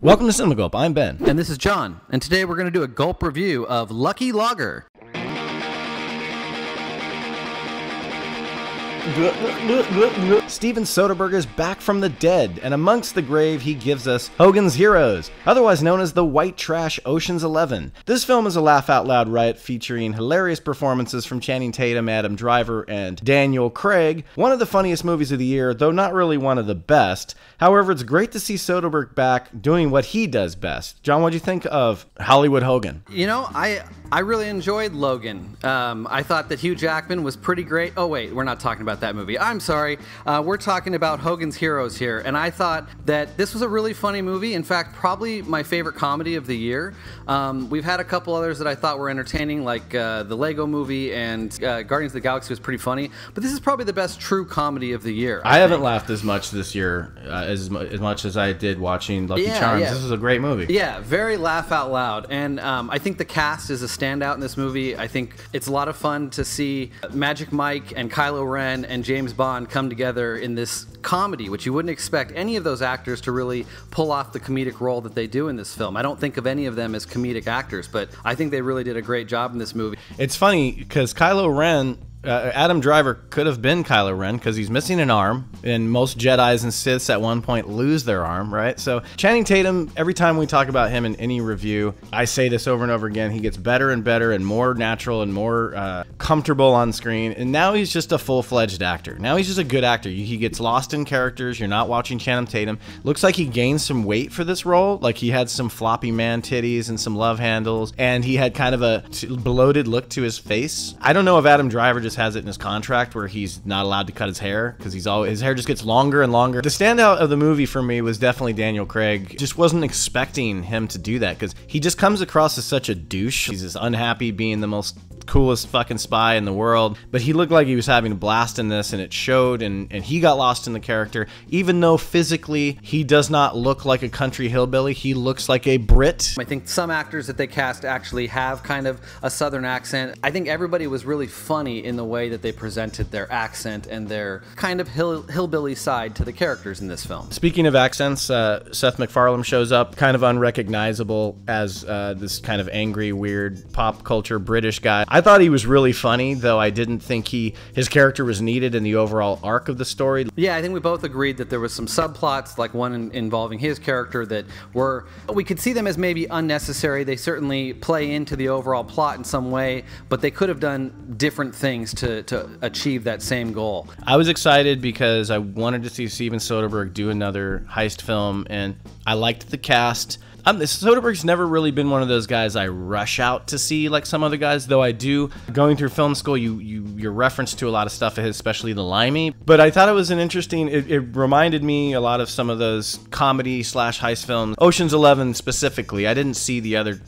Welcome to Cinema Gulp. I'm Ben. And this is John. And today we're going to do a gulp review of Lucky Lager. Steven Soderbergh is back from the dead, and amongst the grave he gives us Hogan's Heroes, otherwise known as the white trash Ocean's 11. This film is a laugh-out-loud riot featuring hilarious performances from Channing Tatum, Adam Driver, and Daniel Craig. One of the funniest movies of the year, though not really one of the best. However, it's great to see Soderbergh back doing what he does best. John, what'd you think of Hollywood Hogan? You know, I really enjoyed Logan. I thought that Hugh Jackman was pretty great. Oh wait, we're not talking about that movie. I'm sorry. We're talking about Hogan's Heroes here, and I thought that this was a really funny movie. In fact, probably my favorite comedy of the year. We've had a couple others that I thought were entertaining, like the Lego movie and Guardians of the Galaxy was pretty funny, but this is probably the best true comedy of the year. I haven't laughed as much this year as much as I did watching Lucky Charms. Yeah. This was a great movie. Yeah, very laugh out loud, and I think the cast is a standout in this movie. I think it's a lot of fun to see Magic Mike and Kylo Ren and James Bond come together in this comedy, which you wouldn't expect any of those actors to really pull off the comedic role that they do in this film. I don't think of any of them as comedic actors, but I think they really did a great job in this movie. It's funny because Kylo Ren, Adam Driver could have been Kylo Ren because he's missing an arm, and most Jedis and Siths at one point lose their arm, right? So Channing Tatum, every time we talk about him in any review, I say this over and over again, he gets better and better and more natural and more comfortable on screen, and now he's just a full-fledged actor. Now he's just a good actor. He gets lost in characters. You're not watching Channing Tatum. Looks like he gained some weight for this role. Like he had some floppy man titties and some love handles, and he had kind of a bloated look to his face. I don't know if Adam Driver just has it in his contract where he's not allowed to cut his hair because his hair just gets longer and longer. The standout of the movie for me was definitely Daniel Craig. Just wasn't expecting him to do that because he just comes across as such a douche. He's just unhappy being the most coolest fucking spy in the world, but he looked like he was having a blast in this, and it showed, and he got lost in the character. Even though physically he does not look like a country hillbilly, he looks like a Brit. I think some actors that they cast actually have kind of a southern accent. I think everybody was really funny in the way that they presented their accent and their kind of hillbilly side to the characters in this film. Speaking of accents, Seth MacFarlane shows up, kind of unrecognizable as this kind of angry, weird pop culture British guy. I thought he was really funny, though I didn't think his character was needed in the overall arc of the story. Yeah, I think we both agreed that there was some subplots, like one involving his character, that we could see them as maybe unnecessary. They certainly play into the overall plot in some way, but they could have done different things to achieve that same goal. I was excited because I wanted to see Steven Soderbergh do another heist film, and I liked the cast. Soderbergh's never really been one of those guys I rush out to see like some other guys, though I do. Going through film school, you're referenced to a lot of stuff of his, especially The Limey. But I thought it was an interesting, it reminded me a lot of some of those comedy / heist films. Ocean's 11 specifically. I didn't see the other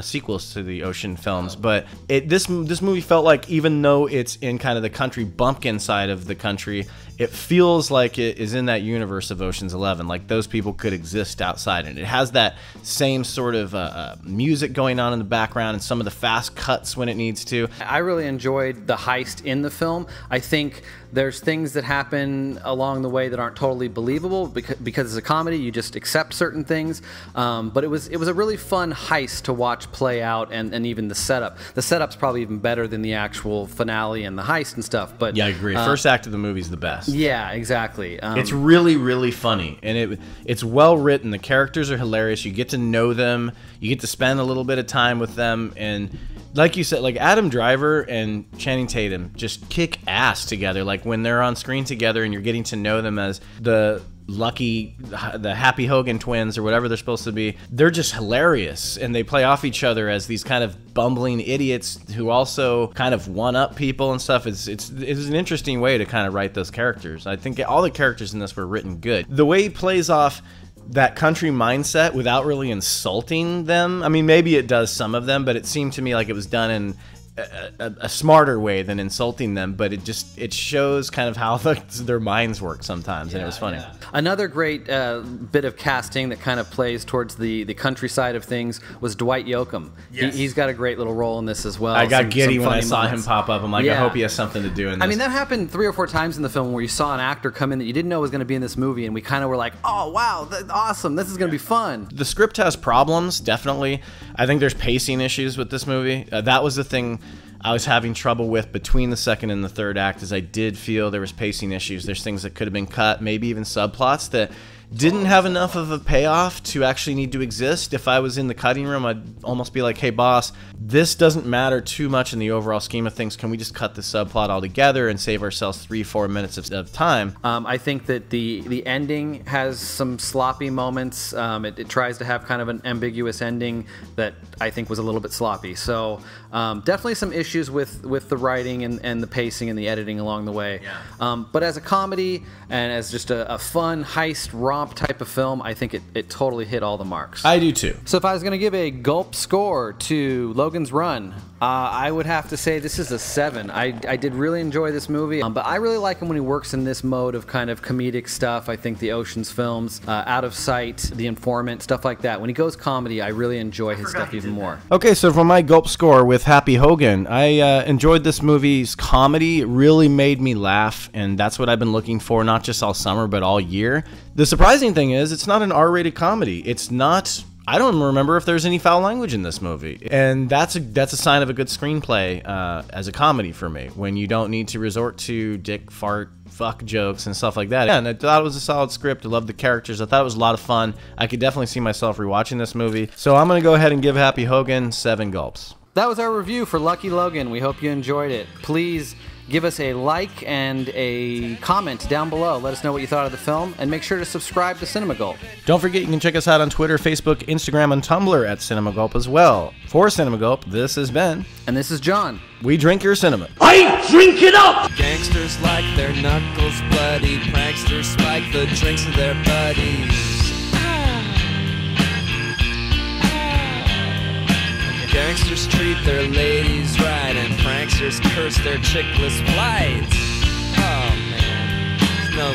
sequels to the Ocean films, but this movie felt like, even though it's in kind of the country bumpkin side of the country, it feels like it is in that universe of Ocean's 11. Like those people could exist outside, and it has that same sort of music going on in the background and some of the fast cuts when it needs to. I really enjoyed the heist in the film. I think there's things that happen along the way that aren't totally believable because it's a comedy. You just accept certain things, but it was a really fun heist to watch play out, and even the setup. The setup's probably even better than the actual finale and the heist and stuff. But yeah, I agree. First act of the movie is the best. Yeah, exactly. It's really, really funny, and it's well written. The characters are hilarious. You get to know them. You get to spend a little bit of time with them, and like you said, like Adam Driver and Channing Tatum just kick ass together. Like when they're on screen together, and you're getting to know them as the Happy Hogan twins or whatever they're supposed to be. They're just hilarious, and they play off each other as these kind of bumbling idiots who also kind of one-up people and stuff. It's an interesting way to kind of write those characters. I think all the characters in this were written good. The way he plays off that country mindset without really insulting them. I mean, maybe it does some of them, but it seemed to me like it was done a smarter way than insulting them, but it shows kind of how their minds work sometimes, and it was funny. Another great bit of casting that kind of plays towards the country side of things was Dwight Yoakam. He's got a great little role in this as well. I got giddy when I saw him pop up. I'm like, I hope he has something to do in this. I mean, that happened 3 or 4 times in the film where you saw an actor come in that you didn't know was going to be in this movie, and we kind of were like, oh, wow, awesome, this is going to be fun. The script has problems, definitely. I think there's pacing issues with this movie. That was the thing I was having trouble with between the second and the third act, is I did feel there was pacing issues. There's things that could have been cut, maybe even subplots that didn't have enough of a payoff to actually need to exist. If I was in the cutting room, I'd almost be like, hey boss, this doesn't matter too much in the overall scheme of things. Can we just cut the subplot altogether and save ourselves 3-4 minutes of time? I think that the ending has some sloppy moments. It tries to have kind of an ambiguous ending that I think was a little bit sloppy. So definitely some issues with the writing and the pacing and the editing along the way. But as a comedy and as just a fun heist romp type of film, I think it totally hit all the marks. I do too. So if I was going to give a gulp score to Logan's Run, I would have to say this is a 7. I did really enjoy this movie, but I really like him when he works in this mode of kind of comedic stuff. I think the Ocean's films, Out of Sight, The Informant, stuff like that. When he goes comedy, I really enjoy his stuff even more. Okay, so for my gulp score with Happy Hogan, I enjoyed this movie's comedy. It really made me laugh, and that's what I've been looking for, not just all summer, but all year. The surprising thing is, it's not an R-rated comedy. It's not... I don't remember if there's any foul language in this movie, and that's a sign of a good screenplay as a comedy for me, when you don't need to resort to dick, fart, fuck jokes and stuff like that. Yeah, and I thought it was a solid script. I loved the characters. I thought it was a lot of fun. I could definitely see myself rewatching this movie. So I'm going to go ahead and give Happy Hogan 7 gulps. That was our review for Lucky Logan. We hope you enjoyed it. Please give us a like and a comment down below. Let us know what you thought of the film, and make sure to subscribe to Cinema Gulp. Don't forget, you can check us out on Twitter, Facebook, Instagram, and Tumblr at Cinema Gulp as well. For Cinema Gulp, this is Ben. And this is John. We drink your cinema. I drink it up! Gangsters like their knuckles bloody, pranksters spike the drinks of their buddies. Gangsters treat their ladies right, and pranksters curse their chickless plight. Oh man, no